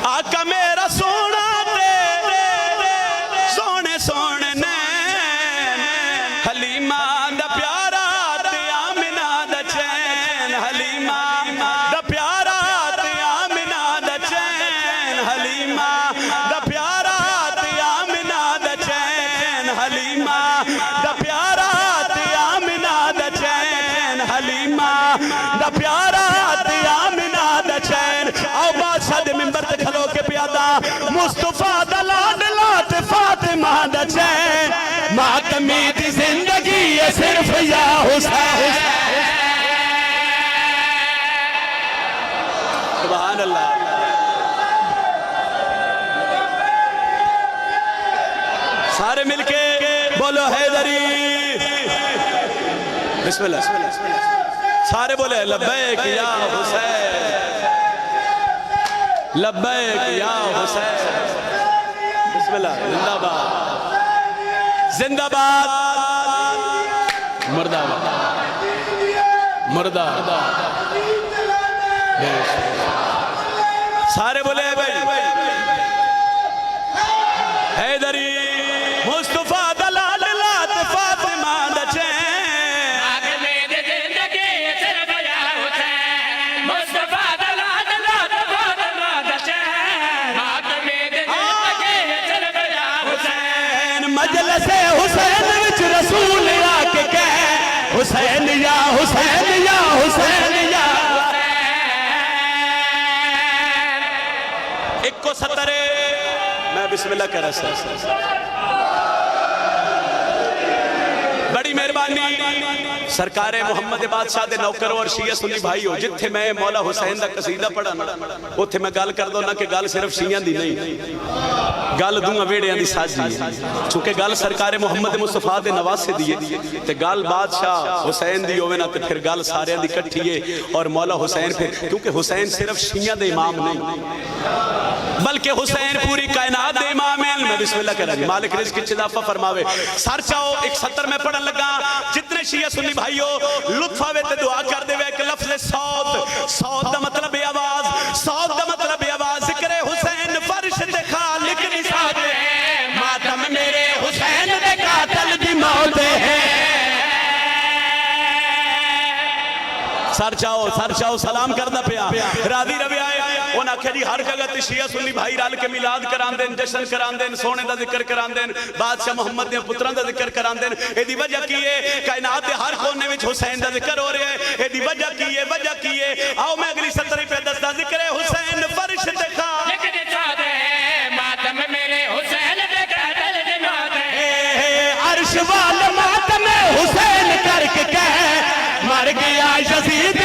آقا میرا سونا سونے سونے نین حلیمہ دا پیارا تے آمنہ دا چین حلیمہ دا پیارا تے آمنہ دا چین حلیمہ دا پیارا تے آمنہ دا چین حلیمہ دا پیارا تے آمنہ دا چین حلیمہ دا پیارا تے آمنہ دا چین آؤ بادشاہ دے منبر تے کھلو کے پیادا مصطفیٰ دا لاڈلا تے فاطمہ دا چین ماتمی دی زندگی ہے صرف یا حسین سبحان اللہ سارے مل کے بولو حیدری بسم اللہ سارے بولے لبیک یا حسین لبیک یا حسین بسم اللہ زندہ باد زندہ باد مردہ مردہ سارے بولے بھائی حیدری مصطفیٰ دلال لات فاطمہ دا چین آدمی دی زندگی صرف یا حسین مصطفیٰ دلال لات فاطمہ دا چین آدمی دی زندگی صرف یا حسین مجلس حسین وچ رسول آکے کہے حسین یا حسین یا حسین یا ایک کو سترے میں بسم اللہ کر رہا بڑی مہربانی سرکار محمد بادشاہ دے نوکر اور شیعہ سنی بھائی ہو جتھے میں مولا حسین دا قصیدہ پڑھا نا اتھے میں گال کر دو نا کہ گال صرف شیعہ دی نہیں گال دوں ویڑیاں دی ساجی ہے چونکہ گال سرکار محمد مصطفیٰ دے نواز سے دیئے تے گال بادشاہ حسین دی ہوئے نا تے پھر گال سارے دی کٹھیے اور مولا حسین پھر کیونکہ حسین صرف شیعہ دے امام نہیں بلکہ حسین پوری کائنات دے امام ہیں میں بسم اللہ کر رہا ہوں مالک رزق کی اضافہ فرماوے سار چاہو ایک ستر میں پڑھن لگا جتنے شیعہ سنی بھائیو لطف آوے تے دعا کر دے وے ایک لفظ صوت صوت دا مطلب آواز صوت دا مطلب آواز ذکر حسین فرش دے خالق نثار ماتم میرے حسین دے قاتل دی موت ہے سر چاہو سلام کردہ پیا راضی روی آئے انہاں کہ جی ہر جگہ تے شیعہ سنی بھائی رال کے میلاد کران دین جشن کران دین سونے دا ذکر کران دین بادشاہ محمد دے پتران دا ذکر کران دین اے دی وجہ کیے کائنات دے ہر کونے وچ حسین دا ذکر ہو رہے ہیں اے دی وجہ کیے آؤ میں اگلی ستری پہ دستا ذکر حسین فرش دکھا لکھ دے چاہتے ماتم میرے حسین دے قاتل دی موت ہے عرش وال ماتم حسین کر کے کہے مر گیا یزید